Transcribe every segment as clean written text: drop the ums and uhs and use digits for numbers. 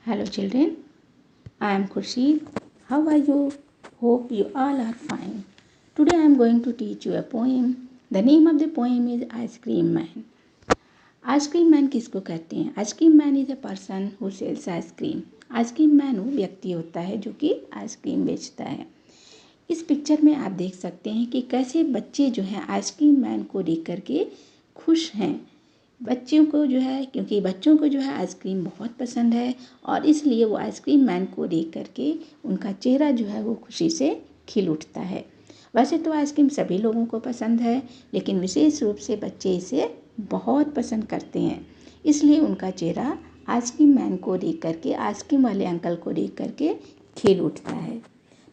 Hello children, I am Khurshid. How are you? Hope you all are fine. Today I am going to teach you a poem. The name of the poem is Ice Cream Man. Ice cream man किसको कहते हैं? Ice cream man is a person who sells ice cream. Ice cream man वो व्यक्ति होता है जो कि ice cream बेचता है. इस पिक्चर में आप देख सकते हैं कि कैसे बच्चे जो हैं आइसक्रीम मैन को देख करके खुश हैं. बच्चों को जो है क्योंकि बच्चों को जो है आइसक्रीम बहुत पसंद है और इसलिए वो आइसक्रीम मैन को देख करके उनका चेहरा जो है वो खुशी से खिल उठता है. वैसे तो आइसक्रीम सभी लोगों को पसंद है, लेकिन विशेष रूप से बच्चे इसे बहुत पसंद करते हैं, इसलिए उनका चेहरा आइसक्रीम मैन को देख करके, आइसक्रीम वाले अंकल को देख करके खिल उठता है.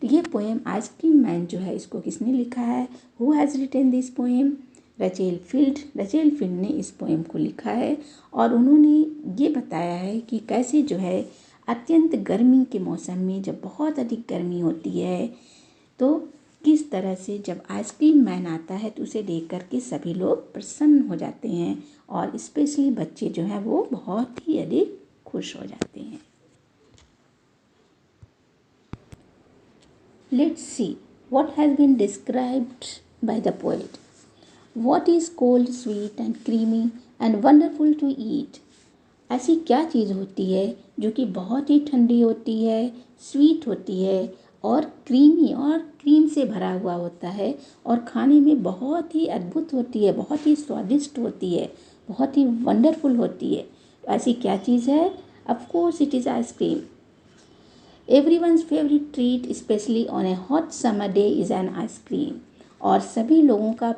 तो ये पोएम आइसक्रीम मैन जो है इसको किसने लिखा है? Who has written this poem? Rachel Field ने इस पोएम को लिखा है और उन्होंने ये बताया है कि कैसे जो है अत्यंत गर्मी के मौसम में जब बहुत अधिक गर्मी होती है तो किस तरह से जब आइसक्रीम मैन आता है तो उसे देख कर के सभी लोग प्रसन्न हो जाते हैं और स्पेशली बच्चे जो हैं वो बहुत ही अधिक खुश हो जाते हैं. Let's see what has been described by the poet. What is cold, sweet and creamy and wonderful to eat? ऐसी क्या चीज़ होती है जो कि बहुत ही ठंडी होती है, स्वीट होती है और क्रीम से भरा हुआ होता है और खाने में बहुत ही अद्भुत होती है, बहुत ही स्वादिष्ट होती है, बहुत ही वंडरफुल होती है. ऐसी क्या चीज़ है? Of course it is ice cream. Everyone's favorite treat, especially on a hot summer day, is an ice cream. और सभी लोगों का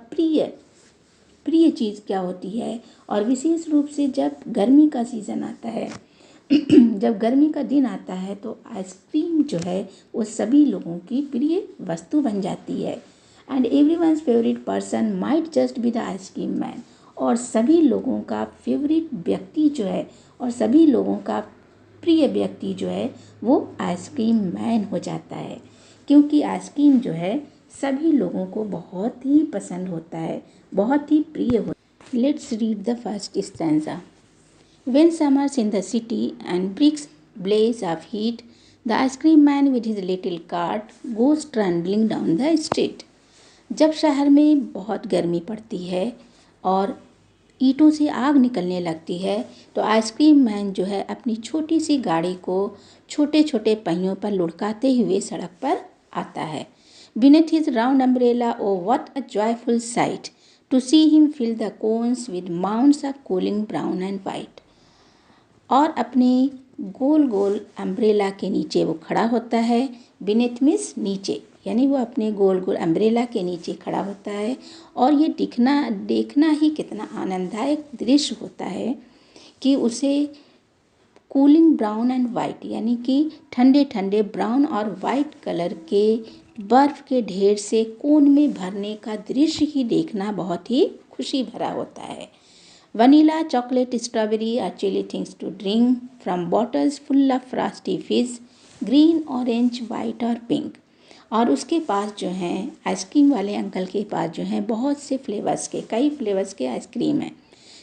प्रिय चीज़ क्या होती है? और विशेष रूप से जब गर्मी का सीज़न आता है जब गर्मी का दिन आता है तो आइसक्रीम जो है वो सभी लोगों की प्रिय वस्तु बन जाती है. And everyone's favourite person might just be the ice cream man. और सभी लोगों का फेवरेट व्यक्ति जो है और सभी लोगों का प्रिय व्यक्ति जो है वो आइसक्रीम मैन हो जाता है, क्योंकि आइसक्रीम जो है सभी लोगों को बहुत ही पसंद होता है, बहुत ही प्रिय होता है. Let's read the first stanza. When summer's in the city and bricks blaze of heat, the ice cream man with his little cart goes trundling down the street. जब शहर में बहुत गर्मी पड़ती है और ईंटों से आग निकलने लगती है तो आइसक्रीम मैन जो है अपनी छोटी सी गाड़ी को छोटे छोटे पहियों पर लुढ़काते हुए सड़क पर आता है. Beneath his round umbrella, oh what a joyful sight to see him fill the cones with mounds of cooling brown and white. और अपने गोल गोल अम्ब्रेला के नीचे वो खड़ा होता है. Beneath मीन्स नीचे, यानी वो अपने गोल गोल अम्ब्रेला के नीचे खड़ा होता है और ये देखना ही कितना आनंददायक दृश्य होता है कि उसे कूलिंग ब्राउन एंड वाइट, यानी कि ठंडे ठंडे ब्राउन और वाइट कलर के बर्फ़ के ढेर से कोन में भरने का दृश्य ही देखना बहुत ही खुशी भरा होता है. Vanilla, chocolate, strawberry are chilly things to drink from bottles full of frosty fizz, green, orange, white और पिंक. और उसके पास जो हैं आइसक्रीम वाले अंकल के पास जो हैं बहुत से कई फ्लेवर्स के आइसक्रीम हैं,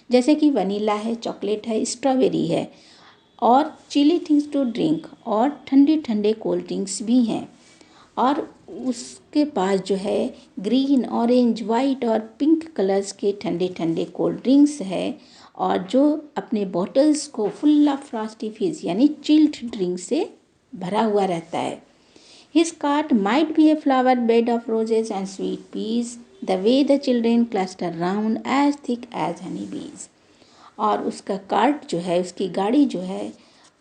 जैसे कि वनीला है, चॉकलेट है, स्ट्रॉबेरी है और चिली थिंग्स टू ड्रिंक और ठंडे ठंडे कोल्ड ड्रिंक्स भी हैं. और उसके पास जो है ग्रीन, ऑरेंज, वाइट और पिंक कलर्स के ठंडे ठंडे कोल्ड ड्रिंक्स है और जो अपने बॉटल्स को फुल ऑफ फ्रॉस्टी फिज यानी चिल्ड ड्रिंक से भरा हुआ रहता है. His cart might be a flower bed of roses and sweet peas, the way the children cluster round as thick as honey bees. और उसका कार्ट जो है,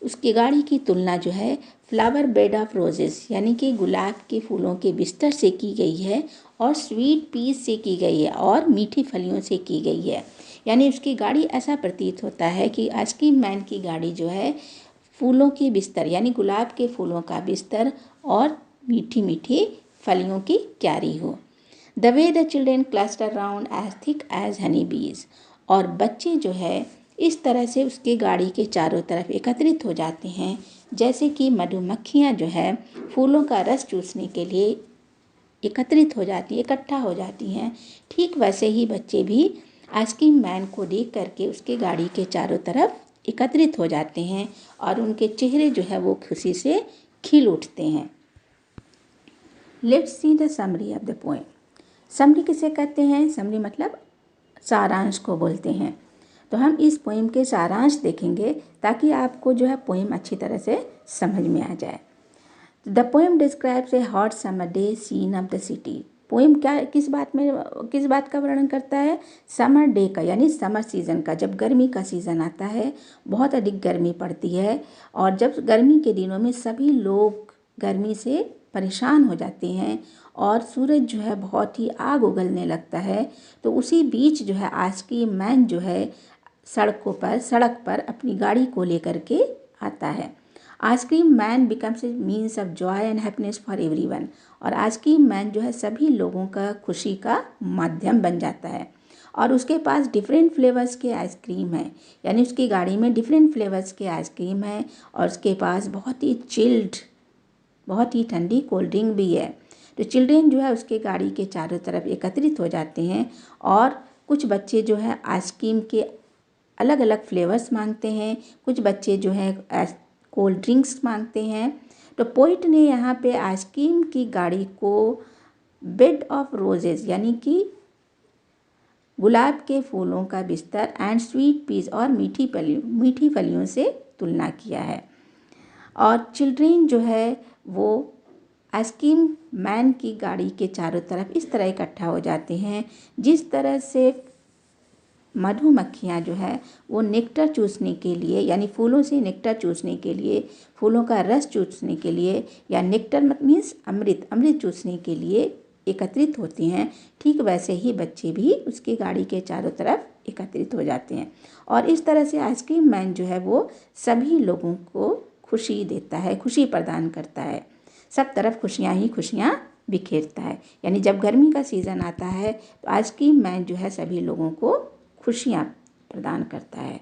उसकी गाड़ी की तुलना जो है फ्लावर बेड ऑफ रोजेस यानी कि गुलाब के फूलों के बिस्तर से की गई है और स्वीट पीस से की गई है और मीठी फलियों से की गई है. यानी उसकी गाड़ी ऐसा प्रतीत होता है कि आइसक्रीम मैन की गाड़ी जो है फूलों के बिस्तर यानी गुलाब के फूलों का बिस्तर और मीठी मीठी फलियों की क्यारी हो. The way the children cluster round as thick as honey bees. और बच्चे जो है इस तरह से उसकी गाड़ी के चारों तरफ एकत्रित हो जाते हैं जैसे कि मधुमक्खियाँ जो है फूलों का रस चूसने के लिए इकट्ठा हो जाती हैं. ठीक वैसे ही बच्चे भी आइसक्रीम मैन को देख करके उसके गाड़ी के चारों तरफ एकत्रित हो जाते हैं और उनके चेहरे जो है वो खुशी से खिल उठते हैं। Let's see the summary of the poem. Summary किसे कहते हैं? समरी मतलब सारांश को बोलते हैं। तो हम इस पोएम के सारांश देखेंगे ताकि आपको जो है पोएम अच्छी तरह से समझ में आ जाए। The poem describes a hot summer day scene of the city. Poem किस बात का वर्णन करता है? समर डे का, यानी समर सीज़न का। जब गर्मी का सीज़न आता है, बहुत अधिक गर्मी पड़ती है और जब गर्मी के दिनों में सभी लोग गर्मी से परेशान हो जाते हैं और सूरज जो है बहुत ही आग उगलने लगता है, तो उसी बीच जो है आइसक्रीम मैन जो है सड़क पर अपनी गाड़ी को लेकर के आता है। Ice cream man becomes a means of Joy and happiness for everyone. और आइसक्रीम मैन जो है सभी लोगों का खुशी का माध्यम बन जाता है। और उसके पास डिफरेंट फ्लेवर्स के आइसक्रीम है, यानी उसकी गाड़ी में डिफरेंट फ्लेवर्स के आइसक्रीम है और उसके पास बहुत ही चिल्ड, बहुत ही ठंडी कोल्ड ड्रिंक भी है। तो चिल्ड्रेन जो है उसके गाड़ी के चारों तरफ एकत्रित हो जाते हैं और कुछ बच्चे जो है आइसक्रीम के अलग अलग फ्लेवर्स मांगते हैं, कुछ बच्चे जो है कोल्ड ड्रिंक्स मांगते हैं। तो पोइट ने यहाँ पे आइसक्रीम की गाड़ी को बेड ऑफ रोजेस, यानी कि गुलाब के फूलों का बिस्तर एंड स्वीट पीस और मीठी फलियों से तुलना किया है। और चिल्ड्रेन जो है वो आइसक्रीम मैन की गाड़ी के चारों तरफ इस तरह इकट्ठा हो जाते हैं जिस तरह से मधुमक्खियाँ जो है वो नेक्टर चूसने के लिए, यानी फूलों से नेक्टर चूसने के लिए, फूलों का रस चूसने के लिए, या नेक्टर मीन्स अमृत चूसने के लिए एकत्रित होती हैं, ठीक वैसे ही बच्चे भी उसकी गाड़ी के चारों तरफ एकत्रित हो जाते हैं। और इस तरह से आइसक्रीम मैन जो है वो सभी लोगों को खुशी देता है, खुशी प्रदान करता है, सब तरफ खुशियाँ ही खुशियाँ बिखेरता है। यानी जब गर्मी का सीज़न आता है तो आइसक्रीम मैन जो है सभी लोगों को खुशियाँ प्रदान करता है।